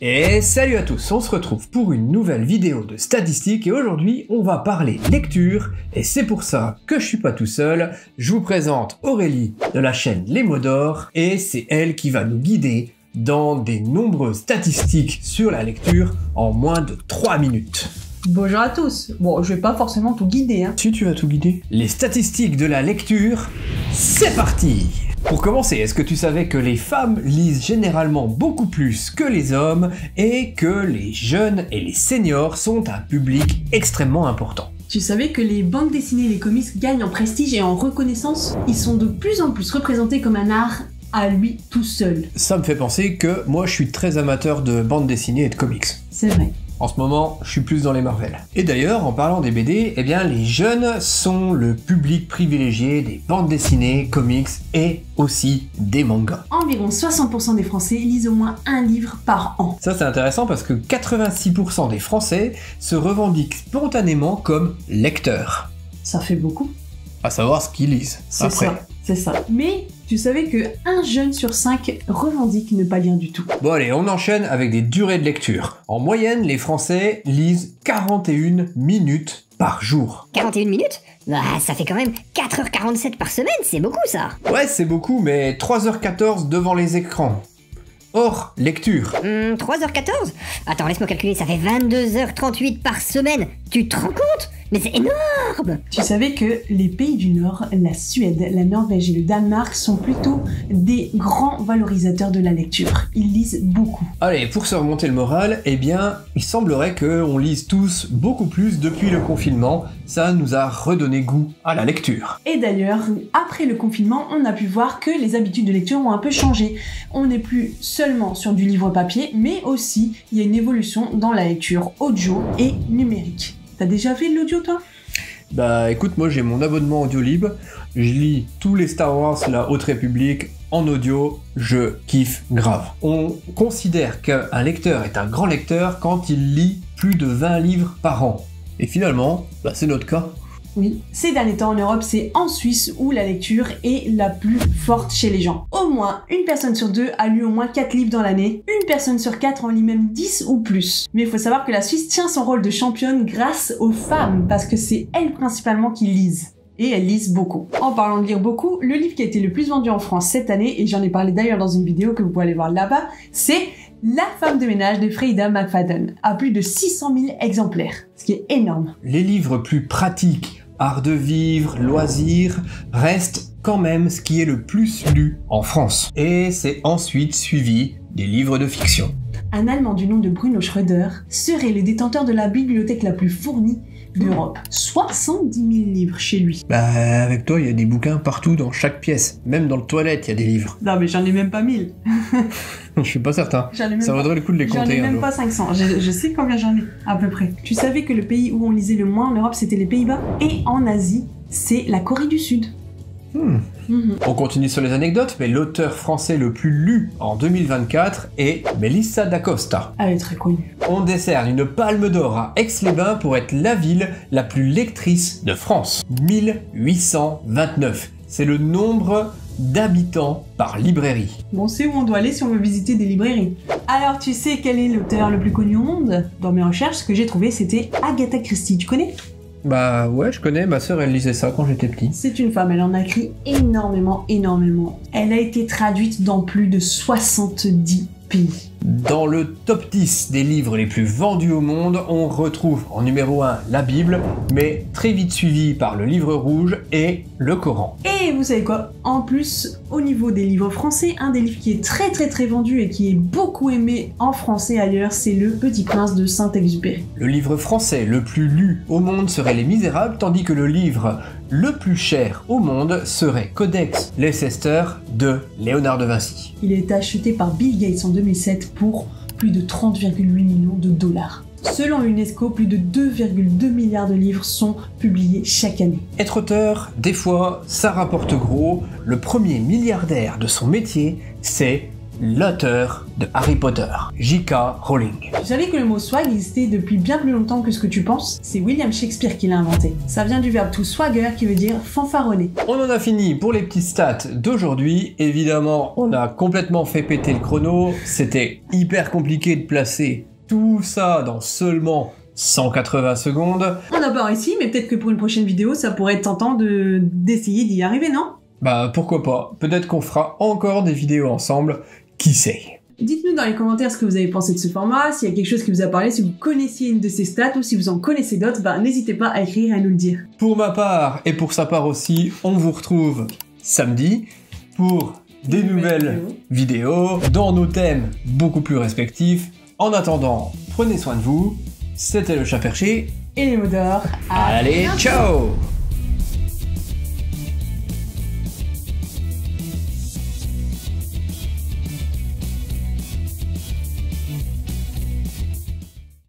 Et salut à tous, on se retrouve pour une nouvelle vidéo de statistiques et aujourd'hui on va parler lecture et c'est pour ça que je suis pas tout seul, je vous présente Aurélie de la chaîne Les Mots d'Or et c'est elle qui va nous guider dans des nombreuses statistiques sur la lecture en moins de 3 minutes. Bonjour à tous. Bon, je vais pas forcément tout guider, hein. Si tu vas tout guider. Les statistiques de la lecture, c'est parti! Pour commencer, est-ce que tu savais que les femmes lisent généralement beaucoup plus que les hommes et que les jeunes et les seniors sont un public extrêmement important? Tu savais que les bandes dessinées et les comics gagnent en prestige et en reconnaissance? Ils sont de plus en plus représentés comme un art à lui tout seul. Ça me fait penser que moi je suis très amateur de bandes dessinées et de comics. C'est vrai. En ce moment, je suis plus dans les Marvel. Et d'ailleurs, en parlant des BD, eh bien, les jeunes sont le public privilégié des bandes dessinées, comics et aussi des mangas. Environ 60% des Français lisent au moins un livre par an. Ça, c'est intéressant parce que 86% des Français se revendiquent spontanément comme lecteurs. Ça fait beaucoup. À savoir ce qu'ils lisent. C'est ça. Mais tu savais que un jeune sur 5 revendique ne pas lire du tout. Bon allez, on enchaîne avec des durées de lecture. En moyenne, les Français lisent 41 minutes par jour. 41 minutes? Bah, ça fait quand même 4h47 par semaine, c'est beaucoup ça. Ouais, c'est beaucoup, mais 3h14 devant les écrans. Hors lecture. 3h14? Attends, laisse-moi calculer, ça fait 22h38 par semaine. Tu te rends compte? Mais c'est énorme! Tu savais que les pays du Nord, la Suède, la Norvège et le Danemark sont plutôt des grands valorisateurs de la lecture. Ils lisent beaucoup. Allez, pour se remonter le moral, eh bien, il semblerait qu'on lise tous beaucoup plus depuis le confinement. Ça nous a redonné goût à la lecture. Et d'ailleurs, après le confinement, on a pu voir que les habitudes de lecture ont un peu changé. On n'est plus seulement sur du livre papier, mais aussi il y a une évolution dans la lecture audio et numérique. T'as déjà fait de l'audio, toi? Bah écoute, moi j'ai mon abonnement Audiolib, je lis tous les Star Wars, la Haute République, en audio, je kiffe grave. On considère qu'un lecteur est un grand lecteur quand il lit plus de 20 livres par an. Et finalement, bah, c'est notre cas. Oui, ces derniers temps en Europe, c'est en Suisse où la lecture est la plus forte chez les gens. Au moins, une personne sur 2 a lu au moins 4 livres dans l'année, une personne sur 4 en lit même 10 ou plus. Mais il faut savoir que la Suisse tient son rôle de championne grâce aux femmes, parce que c'est elles principalement qui lisent. Et elles lisent beaucoup. En parlant de lire beaucoup, le livre qui a été le plus vendu en France cette année, et j'en ai parlé d'ailleurs dans une vidéo que vous pouvez aller voir là-bas, c'est La femme de ménage de Freida McFadden, à plus de 600 000 exemplaires, ce qui est énorme. Les livres plus pratiques, art de vivre, loisirs, restent quand même ce qui est le plus lu en France. Et c'est ensuite suivi des livres de fiction. Un Allemand du nom de Bruno Schröder serait le détenteur de la bibliothèque la plus fournie d'Europe. 70 000 livres chez lui. Bah avec toi, il y a des bouquins partout dans chaque pièce. Même dans le toilette, il y a des livres. Non mais j'en ai même pas 1000. Je suis pas certain. Ça vaudrait le coup de les compter. J'en ai un même jour. pas 500. Je sais combien j'en ai, à peu près. Tu savais que le pays où on lisait le moins en Europe, c'était les Pays-Bas? Et en Asie, c'est la Corée du Sud. On continue sur les anecdotes, mais l'auteur français le plus lu en 2024 est Mélissa d'Acosta. Elle est très connue. On décerne une palme d'or à Aix-les-Bains pour être la ville la plus lectrice de France. 1829. C'est le nombre d'habitants par librairie. Bon, c'est où on doit aller si on veut visiter des librairies. Alors, tu sais quel est l'auteur le plus connu au monde? Dans mes recherches, ce que j'ai trouvé, c'était Agatha Christie. Tu connais? Bah ouais, je connais, ma sœur elle lisait ça quand j'étais petit. C'est une femme, elle en a écrit énormément. Elle a été traduite dans plus de 70 pays. Dans le top 10 des livres les plus vendus au monde, on retrouve en numéro 1 la Bible, mais très vite suivi par le Livre Rouge et le Coran. Et vous savez quoi? En plus, au niveau des livres français, un des livres qui est très vendu et qui est beaucoup aimé en français et ailleurs, c'est Le Petit Prince de Saint-Exupéry. Le livre français le plus lu au monde serait Les Misérables, tandis que le livre le plus cher au monde serait Codex Leicester de Léonard de Vinci. Il a été acheté par Bill Gates en 2007 pour plus de 30,8 millions de dollars. Selon l'UNESCO, plus de 2,2 milliards de livres sont publiés chaque année. Être auteur, des fois, ça rapporte gros. Le premier milliardaire de son métier, c'est l'auteur de Harry Potter, J.K. Rowling. Tu savais que le mot swag existait depuis bien plus longtemps que ce que tu penses? C'est William Shakespeare qui l'a inventé. Ça vient du verbe to swagger qui veut dire fanfaronner. On en a fini pour les petites stats d'aujourd'hui. Évidemment, on a complètement fait péter le chrono. C'était hyper compliqué de placer tout ça dans seulement 180 secondes. On n'a pas réussi, mais peut-être que pour une prochaine vidéo, ça pourrait être tentant d'essayer d'y arriver, non? Bah pourquoi pas, peut-être qu'on fera encore des vidéos ensemble, qui sait. Dites-nous dans les commentaires ce que vous avez pensé de ce format, s'il y a quelque chose qui vous a parlé, si vous connaissiez une de ces stats ou si vous en connaissez d'autres, bah n'hésitez pas à écrire et à nous le dire. Pour ma part, et pour sa part aussi, on vous retrouve samedi pour des nouvelles vidéos dans nos thèmes beaucoup plus respectifs. En attendant, prenez soin de vous, c'était le chat perché. Et les mots d'or. Allez, ciao!